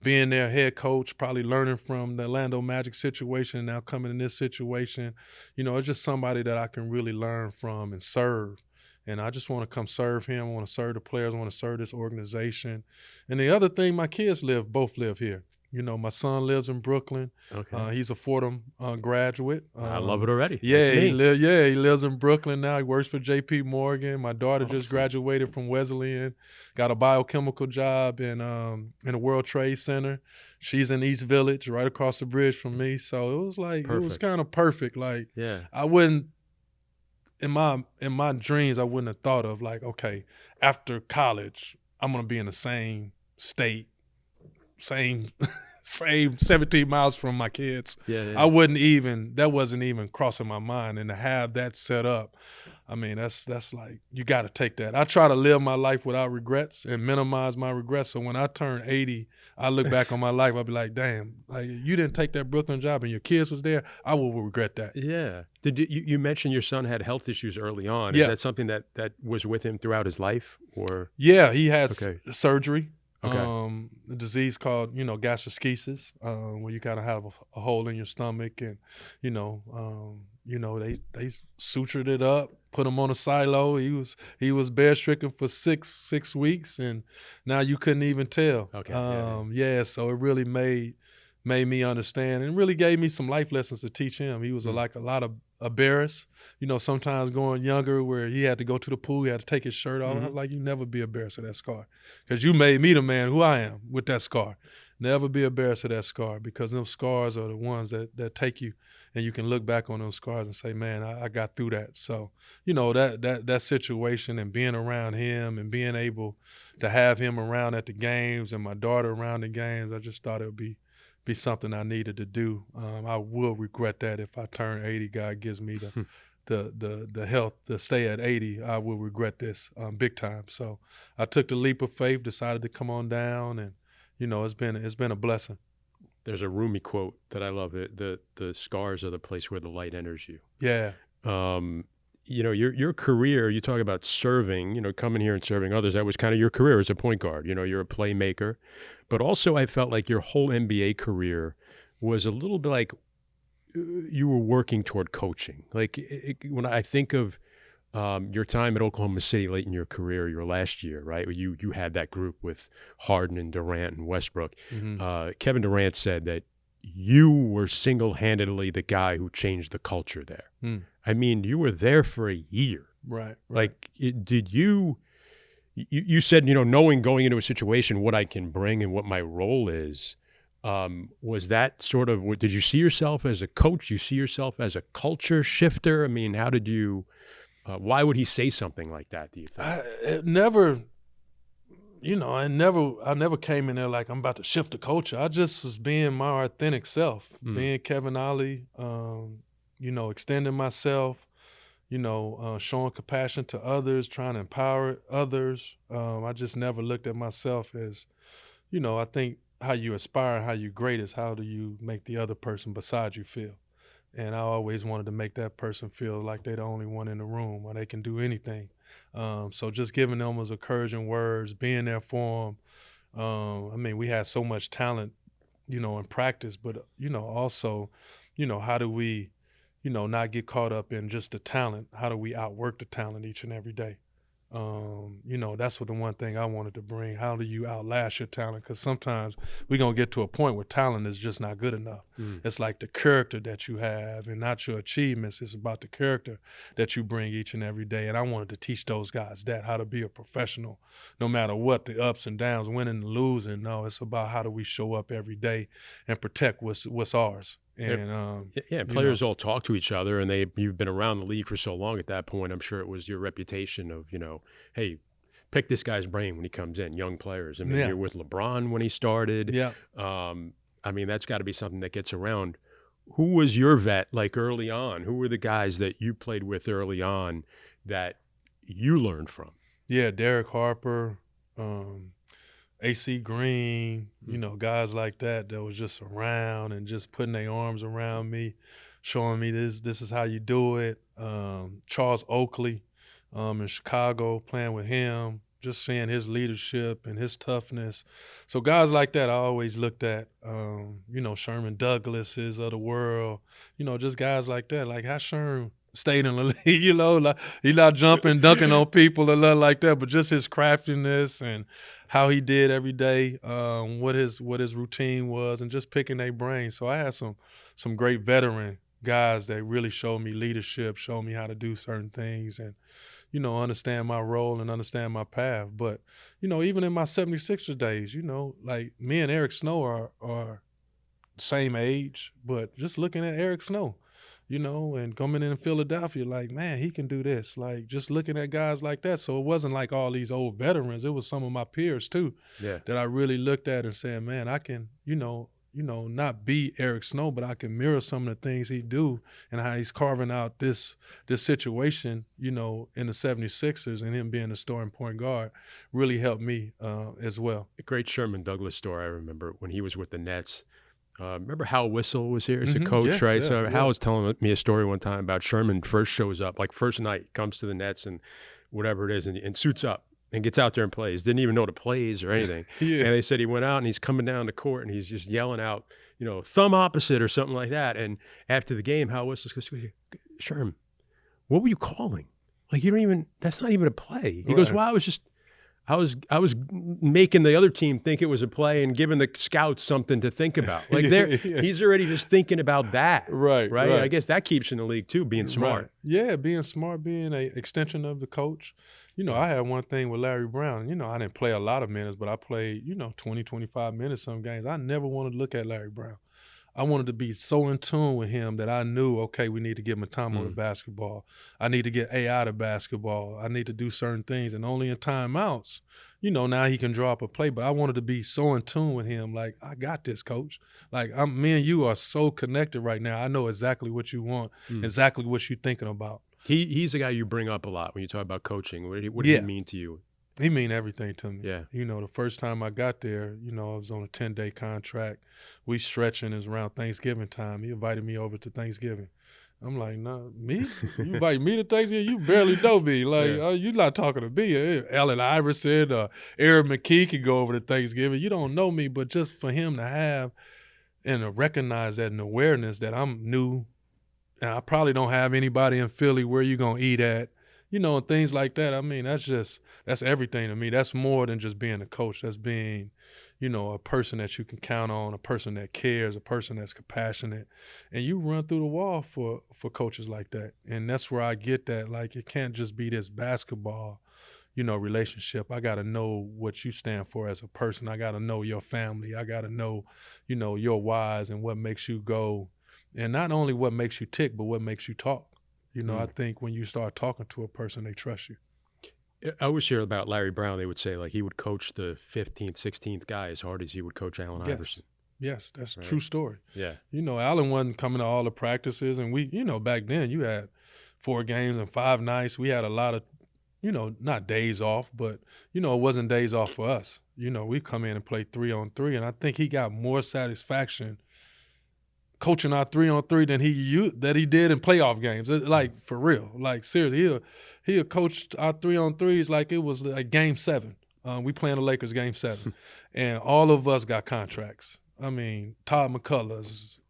Being their head coach, probably learning from the Orlando Magic situation and now coming in this situation, you know, it's just somebody that I can really learn from and serve. And I just want to come serve him. I want to serve the players. I want to serve this organization. And the other thing, my kids both live here. You know, my son lives in Brooklyn. Okay. He's a Fordham graduate. I love it already. Yeah, he lives in Brooklyn now. He works for J.P. Morgan. My daughter just graduated from Wesleyan, got a biochemical job in the World Trade Center. She's in East Village, right across the bridge from me. So it was like It was kind of perfect. Like I wouldn't in my dreams I wouldn't have thought of like, okay, after college I'm gonna be in the same state. Same 17 miles from my kids. That wasn't even crossing my mind. And to have that set up, I mean, that's like, you got to take that. I try to live my life without regrets and minimize my regrets. So when I turn 80, I look back on my life, I'll be like, damn, like you didn't take that Brooklyn job and your kids was there, I will regret that. Yeah. You mentioned your son had health issues early on. Is that something that was with him throughout his life? Or Yeah, he has surgery. Okay. A disease called, gastroschisis, where you kind of have a hole in your stomach, and they sutured it up, put him on a silo. He was bed stricken for six weeks, and now you couldn't even tell. Okay. So it really made me understand, and really gave me some life lessons to teach him. He was like a lot of embarrassed, sometimes going younger where he had to go to the pool, he had to take his shirt off. I was like, you never be embarrassed of that scar, because you made me the man who I am with that scar. Never be embarrassed of that scar, because those scars are the ones that take you, and you can look back on those scars and say, man, I got through that. So, that situation and being around him and being able to have him around at the games and my daughter around the games, I just thought it would be be something I needed to do. I will regret that if I turn 80. God gives me the health to stay at 80. I will regret this big time. So I took the leap of faith, decided to come on down, and it's been a blessing. There's a Rumi quote that I love. The scars are the place where the light enters you. Yeah. Your career, you talk about serving, coming here and serving others. That was kind of your career as a point guard. You're a playmaker. But also I felt like your whole NBA career was a little bit like you were working toward coaching. Like when I think of your time at Oklahoma City late in your career, your last year, right? You had that group with Harden and Durant and Westbrook. Mm-hmm. Kevin Durant said that you were single-handedly the guy who changed the culture there. Mm. I mean, you were there for a year. Right. Like, did you said, knowing going into a situation what I can bring and what my role is, was that sort of, did you see yourself as a coach? You see yourself as a culture shifter? I mean, how did you, why would he say something like that, do you think? I never came in there like I'm about to shift the culture. I just was being my authentic self, being Kevin Ollie, extending myself, showing compassion to others, trying to empower others. I just never looked at myself as, I think how you aspire and how you great is how do you make the other person beside you feel. And I always wanted to make that person feel like they're the only one in the room or they can do anything. So just giving them those encouraging words, being there for them. We had so much talent, in practice, but, also, how do we, not get caught up in just the talent? How do we outwork the talent each and every day? That's what the one thing I wanted to bring. How do you outlast your talent? Because sometimes we're going to get to a point where talent is just not good enough. It's like the character that you have and not your achievements. It's about the character that you bring each and every day. And I wanted to teach those guys that, how to be a professional, no matter what the ups and downs, winning and losing. No, it's about how do we show up every day and protect what's ours. And players all talk to each other, and you've been around the league for so long at that point. I'm sure it was your reputation of, hey, pick this guy's brain when he comes in, young players. I mean, you're with LeBron when he started. Yeah. That's got to be something that gets around. Who was your vet like early on? Who were the guys that you played with early on that you learned from? Yeah, Derek Harper, AC Green, guys like that was just around and just putting their arms around me, showing me this is how you do it. Charles Oakley in Chicago, playing with him, just seeing his leadership and his toughness. So guys like that I always looked at, Sherman Douglases of the world, just guys like that. Like how Sherman stayed in the league, like he's not jumping, dunking on people or nothing like that, but just his craftiness and how he did every day, what his routine was, and just picking their brains. So I had some great veteran guys that really showed me leadership, showed me how to do certain things, and understand my role and understand my path. But even in my 76ers days, like me and Eric Snow are same age, but just looking at Eric Snow, and coming in Philadelphia, like, man, he can do this. Like, just looking at guys like that. So it wasn't like all these old veterans. It was some of my peers, too, that I really looked at and said, man, I can, not be Eric Snow, but I can mirror some of the things he do and how he's carving out this situation, in the 76ers, and him being a starting point guard really helped me as well. A great Sherman Douglas story I remember when he was with the Nets. Remember Hal Whistle was here as a coach, right? So Hal was telling me a story one time about Sherman first shows up, like first night, comes to the Nets and whatever it is, and suits up and gets out there and plays. Didn't even know the plays or anything. And they said he went out and he's coming down the court and he's just yelling out, thumb opposite or something like that. And after the game, Hal Whistle goes, Sherman, what were you calling? Like, that's not even a play. He goes, well, I was making the other team think it was a play and giving the scouts something to think about. Like he's already just thinking about that. Right. I guess that keeps you in the league too, being smart. Right. Yeah, being smart, being an extension of the coach. I had one thing with Larry Brown. I didn't play a lot of minutes, but I played, 20, 25 minutes some games. I never wanted to look at Larry Brown. I wanted to be so in tune with him that I knew, okay, we need to get Matamo to basketball. I need to get AI to basketball. I need to do certain things. And only in timeouts, now he can draw up a play. But I wanted to be so in tune with him, like, I got this, coach. Like, me and you are so connected right now. I know exactly what you want, exactly what you're thinking about. He's a guy you bring up a lot when you talk about coaching. What did he mean to you? He mean everything to me. Yeah. The first time I got there, I was on a 10-day contract. We stretching is around Thanksgiving time. He invited me over to Thanksgiving. I'm like, nah, me? You invite me to Thanksgiving? You barely know me. Like, you're not talking to me. Allen Iverson or Aaron McKee can go over to Thanksgiving. You don't know me, but just for him to have and to recognize that and awareness that I'm new, and I probably don't have anybody in Philly where you going to eat at, and things like that. I mean, that's everything to me. That's more than just being a coach. That's being, a person that you can count on, a person that cares, a person that's compassionate. And you run through the wall for coaches like that. And that's where I get that. Like, it can't just be this basketball, relationship. I got to know what you stand for as a person. I got to know your family. I got to know, your whys and what makes you go. And not only what makes you tick, but what makes you talk. I think when you start talking to a person, they trust you. I always hear about Larry Brown. They would say, like, he would coach the 15th, 16th guy as hard as he would coach Allen Iverson. Yes, that's a true story. Yeah. Allen wasn't coming to all the practices, and we, back then you had 4 games and 5 nights. We had a lot of, not days off, but, it wasn't days off for us. We come in and play 3-on-3, and I think he got more satisfaction coaching our 3-on-3 than he did in playoff games. Like, for real. Like, seriously, he'll coach our 3-on-3s like it was like Game 7. We playing the Lakers Game 7. And all of us got contracts. I mean, Todd McCullough's,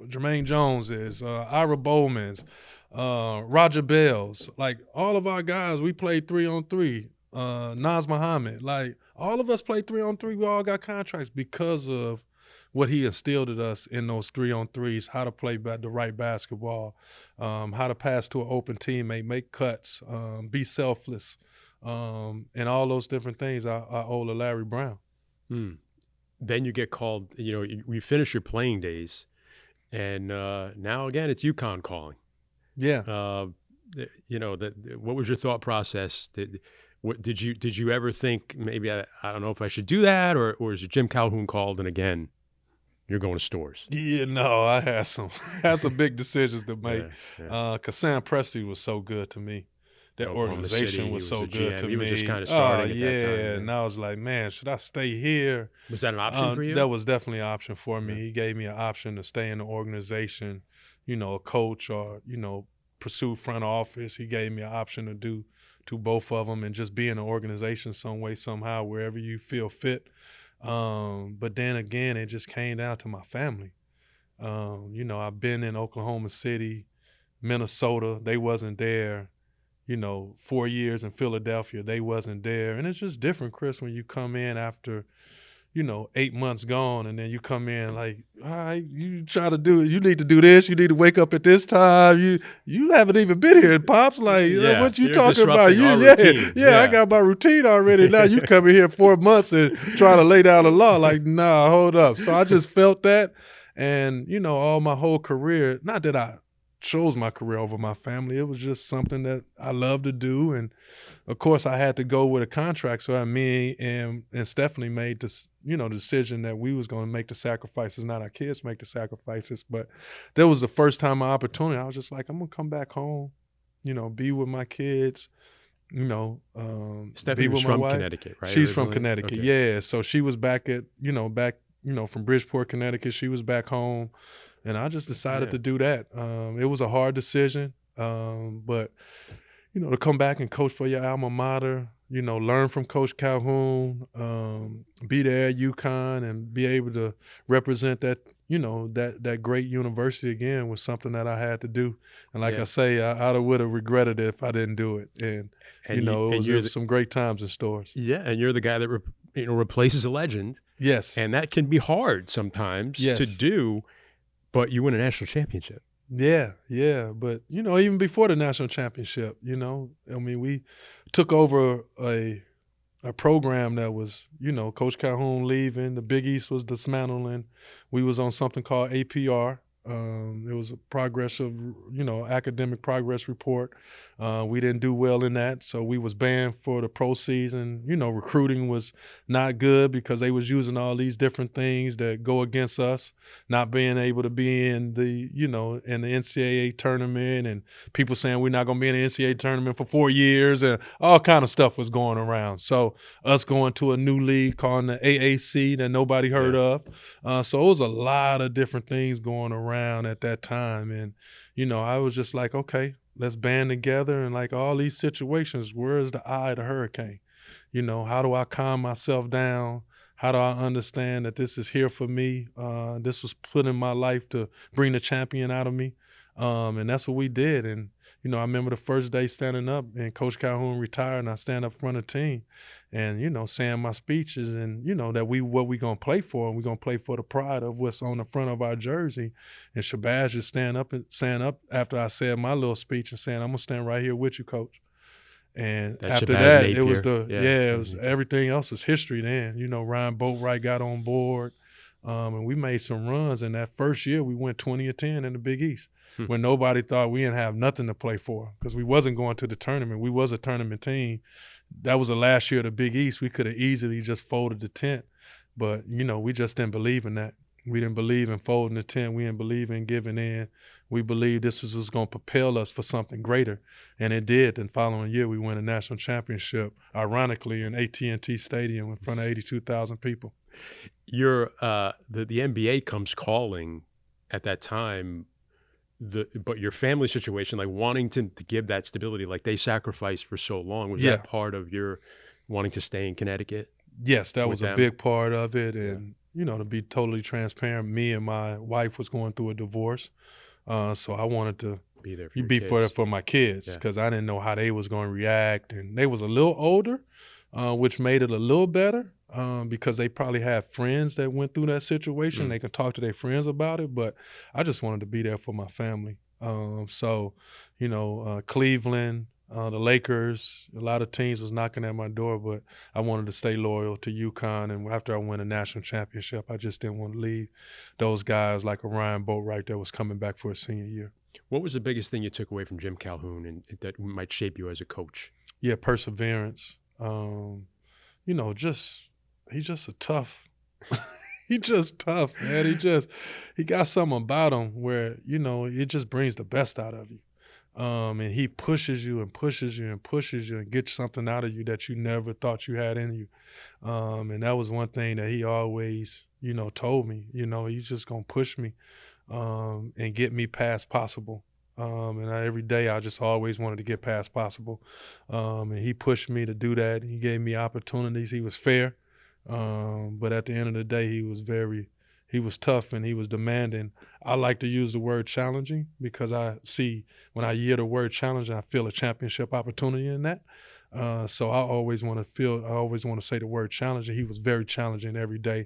Jermaine Jones's, Ira Bowman's, Roger Bell's. Like, all of our guys, we played 3-on-3. Naz Muhammad. Like, all of us played 3-on-3. We all got contracts because of what he instilled at us in those 3-on-3s, how to play the right basketball, how to pass to an open teammate, make cuts, be selfless, and all those different things I owe to Larry Brown. Then you get called, you finish your playing days, and now again it's UConn calling. Yeah. What was your thought process? Did you ever think maybe I don't know if I should do that, or is it Jim Calhoun called and again you're going to Stores? Yeah, no, I had some big decisions to make. Because Sam Presti was so good to me. That organization was so good to me. He was just kind of starting at that time. And I was like, man, should I stay here? Was that an option for you? That was definitely an option for me. He gave me an option to stay in the organization, a coach or, pursue front office. He gave me an option to do both of them and just be in the organization some way, somehow, wherever you feel fit. But then again, it just came down to my family. I've been in Oklahoma City, Minnesota. They wasn't there. 4 years in Philadelphia. They wasn't there. And it's just different, Chris, when you come in after, 8 months gone, and then you come in like, all right, you try to do it. You need to do this. You need to wake up at this time. You haven't even been here, Pops. Like, what you talking about? I got my routine already. Now you come in here 4 months and try to lay down the law. Like, nah, hold up. So I just felt that. And, all my whole career, not that I chose my career over my family. It was just something that I love to do. And, of course, I had to go with a contract. So me and Stephanie made this, decision that we was going to make the sacrifices, not our kids make the sacrifices. But that was the first time, my opportunity. I was just like, I'm going to come back home, be with my kids, Stephanie was from Connecticut, right? She's from Connecticut, okay. Yeah. So she was back at, from Bridgeport, Connecticut. She was back home. And I just decided to do that. It was a hard decision, but, to come back and coach for your alma mater, learn from Coach Calhoun, be there at UConn and be able to represent that, that great university again was something that I had to do. And like I say, I would have regretted it if I didn't do it. And it was some great times in Stores. Yeah, and you're the guy that replaces a legend. Yes. And that can be hard sometimes to do. But you win a national championship. Yeah. But, even before the national championship, we took over a a program that was, Coach Calhoun leaving, the Big East was dismantling. We was on something called APR. It was a academic progress report. We didn't do well in that, so we was banned for the pro season. Recruiting was not good because they was using all these different things that go against us, not being able to be in the, in the NCAA tournament, and people saying we're not going to be in the NCAA tournament for 4 years, and all kind of stuff was going around. So us going to a new league called the AAC that nobody heard of. So it was a lot of different things going around at that time. And, I was just like, okay, let's band together. And like all these situations, where is the eye of the hurricane? How do I calm myself down? How do I understand that this is here for me? This was put in my life to bring the champion out of me. And that's what we did. And, I remember the first day standing up and Coach Calhoun retired, and I stand up in front of the team and, saying my speeches and, that what we going to play for, and we're going to play for the pride of what's on the front of our jersey. And Shabazz just stand up after I said my little speech and saying, I'm going to stand right here with you, Coach. And That's after Shabazz that, Napier. it was it was everything else was history then. Ryan Boatwright got on board. And we made some runs. And that first year, we went 20-10 in the Big East when nobody thought we didn't have nothing to play for because we wasn't going to the tournament. We was a tournament team. That was the last year of the Big East. We could have easily just folded the tent. But, we just didn't believe in that. We didn't believe in folding the tent. We didn't believe in giving in. We believed this was going to propel us for something greater. And it did. The following year, we won a national championship, ironically, in AT&T Stadium in front of 82,000 people. The NBA comes calling at that time, but your family situation, like wanting to give that stability, like they sacrificed for so long, was that part of your wanting to stay in Connecticut? Yes, that was a big part of it. And, to be totally transparent, me and my wife was going through a divorce. So I wanted to be for my kids because I didn't know how they was going to react. And they was a little older, which made it a little better. Because they probably had friends that went through that situation. They could talk to their friends about it, but I just wanted to be there for my family. Cleveland, the Lakers, a lot of teams was knocking at my door, but I wanted to stay loyal to UConn. And after I won a national championship, I just didn't want to leave those guys like a Ryan Boatwright that was coming back for his senior year. What was the biggest thing you took away from Jim Calhoun and that might shape you as a coach? Yeah, perseverance. He's just a tough. He's just tough, man. He got something about him where it just brings the best out of you, and he pushes you and pushes you and pushes you and gets something out of you that you never thought you had in you, and that was one thing that he always told me. He's just gonna push me, and get me past possible. And every day I just always wanted to get past possible, and he pushed me to do that. He gave me opportunities. He was fair. But at the end of the day, he was tough and he was demanding. I like to use the word challenging because when I hear the word challenging, I feel a championship opportunity in that. So I always want to say the word challenging. He was very challenging every day.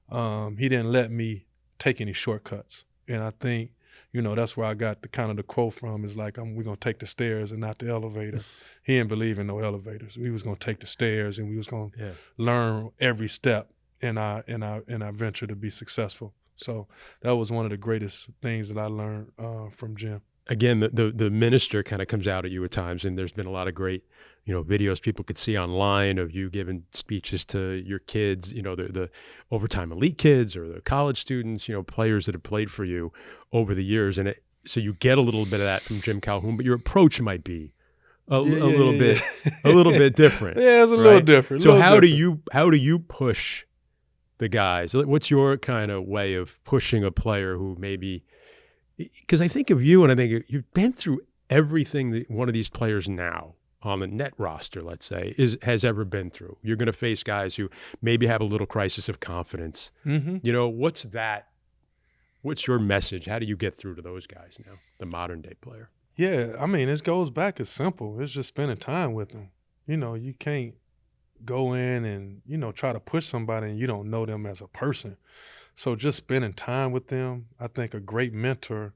He didn't let me take any shortcuts. And I think, that's where I got the quote from is like, we're going to take the stairs and not the elevator. He didn't believe in no elevators. We was going to take the stairs and we was going to learn every step in our venture to be successful. So that was one of the greatest things that I learned from Jim. Again, the minister kind of comes out at you at times, and there's been a lot of great, videos people could see online of you giving speeches to your kids, the overtime elite kids or the college students, players that have played for you over the years. And so you get a little bit of that from Jim Calhoun, but your approach might be a little bit different. Yeah, it's a little different. So how do you push the guys? What's your kind of way of pushing a player who maybe, because I think of you and I think you've been through everything that one of these players now on the net roster, let's say, has ever been through. You're going to face guys who maybe have a little crisis of confidence. Mm-hmm. What's your message? How do you get through to those guys now, the modern day player? Yeah, I mean, it goes back. It's simple. It's just spending time with them. You can't go in and, try to push somebody and you don't know them as a person. So just spending time with them, I think a great mentor,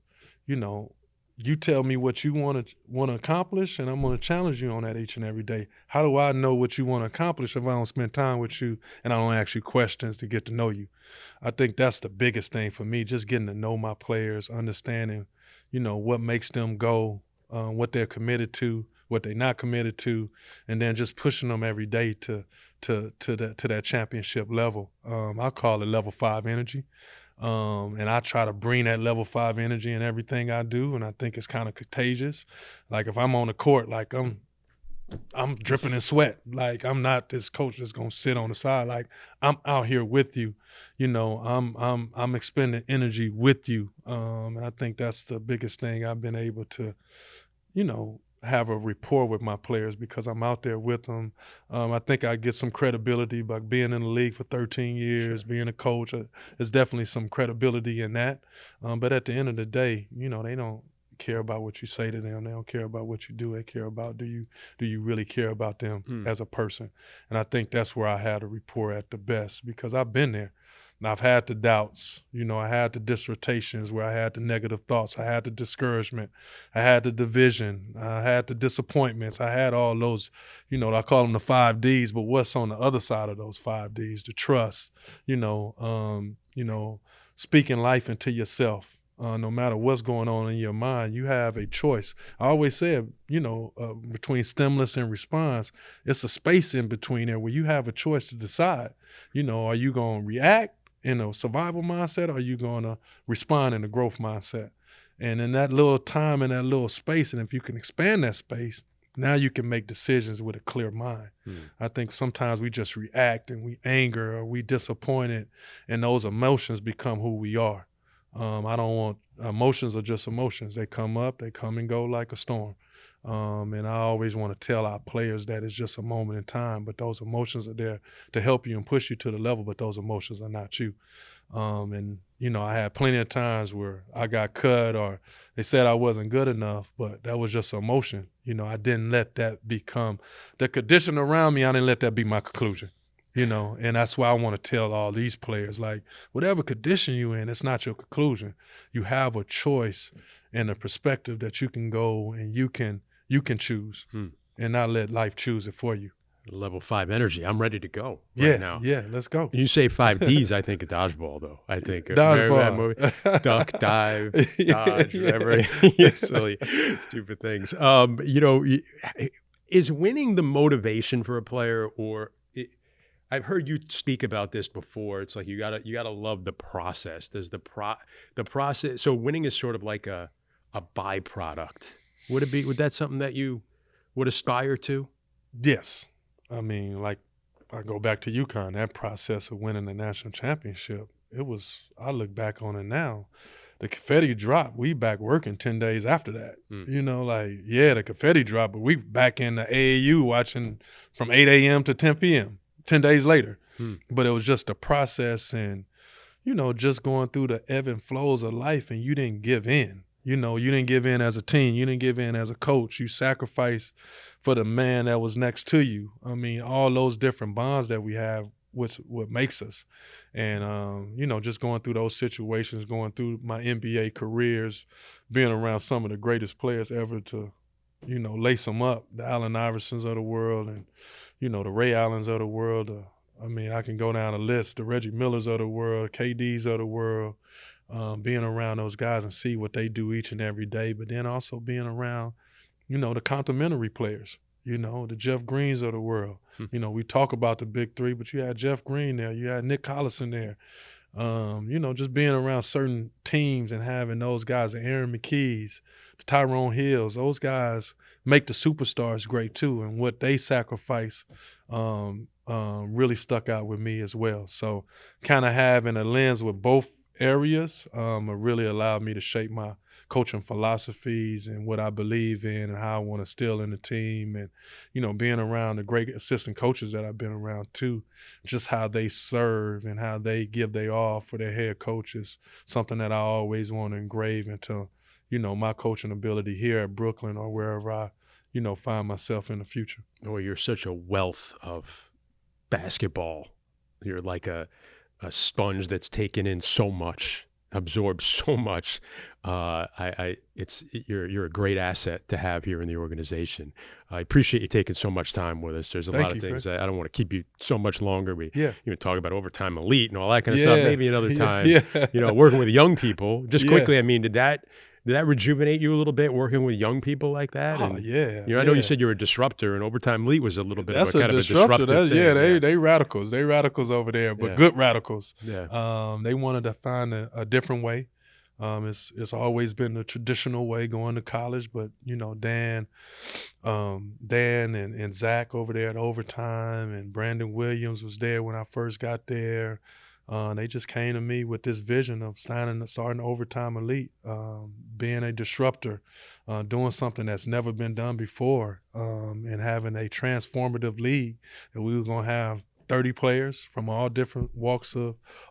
you tell me what you want to accomplish, and I'm going to challenge you on that each and every day. How do I know what you want to accomplish if I don't spend time with you and I don't ask you questions to get to know you? I think that's the biggest thing for me, just getting to know my players, understanding, what makes them go, what they're committed to, what they're not committed to, and then just pushing them every day to that championship level. I call it level 5 energy. And I try to bring that level 5 energy in everything I do, and I think it's kind of contagious. Like if I'm on the court, like I'm dripping in sweat. Like I'm not this coach that's gonna sit on the side. Like I'm out here with you. I'm expending energy with you. And I think that's the biggest thing I've been able to, have a rapport with my players because I'm out there with them. I think I get some credibility by being in the league for 13 years, being a coach. There's definitely some credibility in that. But at the end of the day, they don't care about what you say to them. They don't care about what you do. They care about do you really care about them as a person? And I think that's where I had a rapport at the best because I've been there. And I've had the doubts, I had the dissertations where I had the negative thoughts. I had the discouragement. I had the division. I had the disappointments. I had all those, I call them the 5 Ds, but what's on the other side of those 5 Ds? The trust, speaking life into yourself. No matter what's going on in your mind, you have a choice. I always said, between stimulus and response, it's a space in between there where you have a choice to decide, are you going to react in a survival mindset, or are you going to respond in a growth mindset? And in that little time, in that little space, and if you can expand that space, now you can make decisions with a clear mind. I think sometimes we just react and we anger or we disappointed, and those emotions become who we are. I don't want emotions are just emotions. They come up, they come and go like a storm. And I always want to tell our players that it's just a moment in time, but those emotions are there to help you and push you to the level, but those emotions are not you. And, I had plenty of times where I got cut or they said I wasn't good enough, but that was just emotion. I didn't let that become the condition around me. I didn't let that be my conclusion. And that's why I want to tell all these players, like, whatever condition you're in, it's not your conclusion. You have a choice and a perspective that you can go and you can choose and not let life choose it for you. Level 5 energy. I'm ready to go right now. Yeah, let's go. You say 5 Ds, I think of dodgeball, though. I think dodgeball. Duck, dive, dodge, whatever. Silly, stupid things. Is winning the motivation for a player, or I've heard you speak about this before. It's like you gotta love the process. There's the process. So winning is sort of like a byproduct. Would that something that you would aspire to? Yes. I mean, like I go back to UConn, that process of winning the national championship. I look back on it now. The confetti drop, we back working 10 days after that. The confetti drop, but we back in the AAU watching from 8 a.m. to 10 p.m. 10 days later. But it was just a process and, just going through the ebb and flows of life, and you didn't give in. You didn't give in as a team. You didn't give in as a coach. You sacrificed for the man that was next to you. I mean, all those different bonds that we have, what makes us. And, just going through those situations, going through my NBA careers, being around some of the greatest players ever to, lace them up, the Allen Iversons of the world and, the Ray Allens of the world. I can go down a list, the Reggie Millers of the world, KDs of the world, being around those guys and see what they do each and every day, but then also being around, the complementary players, the Jeff Greens of the world. We talk about the big three, but you had Jeff Green there, you had Nick Collison there. Just being around certain teams and having those guys, the Aaron McKees, the Tyrone Hills, those guys make the superstars great too, and what they sacrifice really stuck out with me as well. So kind of having a lens with both areas really allowed me to shape my coaching philosophies and what I believe in and how I want to instill in the team. And, being around the great assistant coaches that I've been around too, just how they serve and how they give their all for their head coaches, something that I always want to engrave into, my coaching ability here at Brooklyn or wherever I, find myself in the future. Oh, you're such a wealth of basketball. You're like a sponge that's taken in so much. absorbed so much. You're a great asset to have here in the organization. I appreciate you taking so much time with us. There's a lot of things. I don't want to keep you so much longer. We talk about overtime elite and all that kind of stuff. Maybe another time. Working with young people. Just quickly, I mean, did that rejuvenate you a little bit, working with young people like that? Oh, and, I know you said you were a disruptor, and overtime elite was a little bit of a kind of a disruptor. disruptive thing. They radicals. They radicals over there, but good radicals. Yeah. They wanted to find a different way. It's always been the traditional way, going to college, but Dan and Zach over there at overtime, and Brandon Williams was there when I first got there. They just came to me with this vision of starting overtime elite, being a disruptor, doing something that's never been done before, and having a transformative league that we were going to have 30 players from all different walks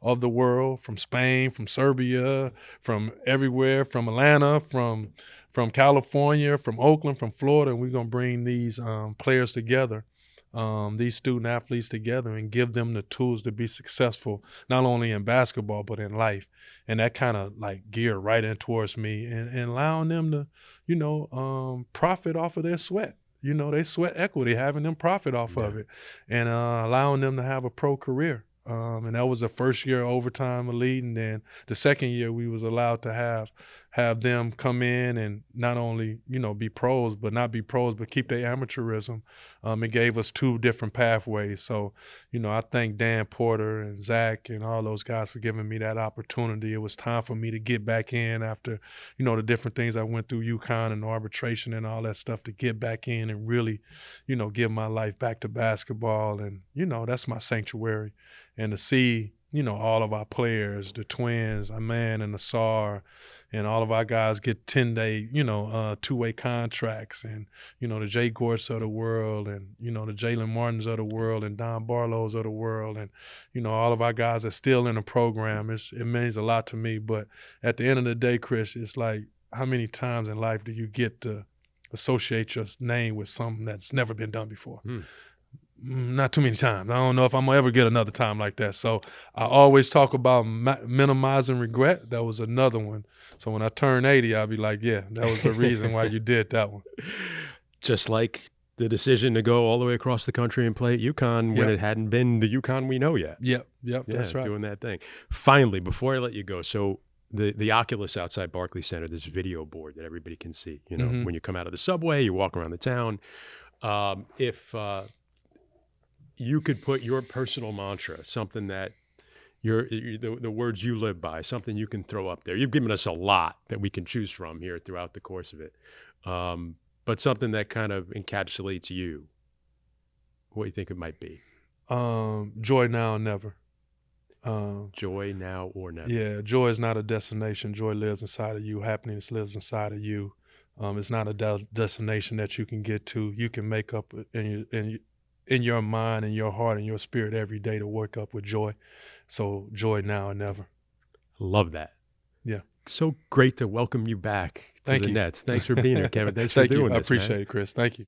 of the world, from Spain, from Serbia, from everywhere, from Atlanta, from California, from Oakland, from Florida. And we're going to bring these players together, these student athletes together, and give them the tools to be successful, not only in basketball, but in life. And that kind of like geared right in towards me, and allowing them to, profit off of their sweat. They sweat equity, having them profit off of it, and allowing them to have a pro career. And that was the first year of overtime elite, and then the second year we was allowed to have them come in and not only be pros, but not be pros, but keep their amateurism. It gave us 2 different pathways. So I thank Dan Porter and Zach and all those guys for giving me that opportunity. It was time for me to get back in after the different things I went through, UConn and arbitration and all that stuff, to get back in and really give my life back to basketball. And that's my sanctuary. And to see, all of our players, the twins, Aman and Asar, and all of our guys get 10-day, 2-way contracts, and, the Jay Gorse of the world, and, the Jalen Martins of the world, and Don Barlow's of the world, and, all of our guys are still in the program. It means a lot to me. But at the end of the day, Chris, it's like, how many times in life do you get to associate your name with something that's never been done before? Not too many times. I don't know if I'm going to ever get another time like that. So I always talk about minimizing regret. That was another one. So when I turn 80, I'll be like, yeah, that was the reason why you did that one. Just like the decision to go all the way across the country and play at UConn when it hadn't been the UConn we know yet. Yep, that's right. Doing that thing. Finally, before I let you go, so the Oculus outside Barclays Center, this video board that everybody can see, when you come out of the subway, you walk around the town. If you could put your personal mantra, something that the words you live by, something you can throw up there. You've given us a lot that we can choose from here throughout the course of it, but something that kind of encapsulates you. What do you think it might be? Joy now or never. Joy now or never. Yeah, joy is not a destination. Joy lives inside of you. Happiness lives inside of you. It's not a destination that you can get to. You can make up in your mind and your heart and your spirit every day to wake up with joy. So joy now or never. Love that. Yeah. So great to welcome you back to the Nets. Thanks for being here, Kevin. Thanks for doing this. I appreciate it, Chris. Thank you.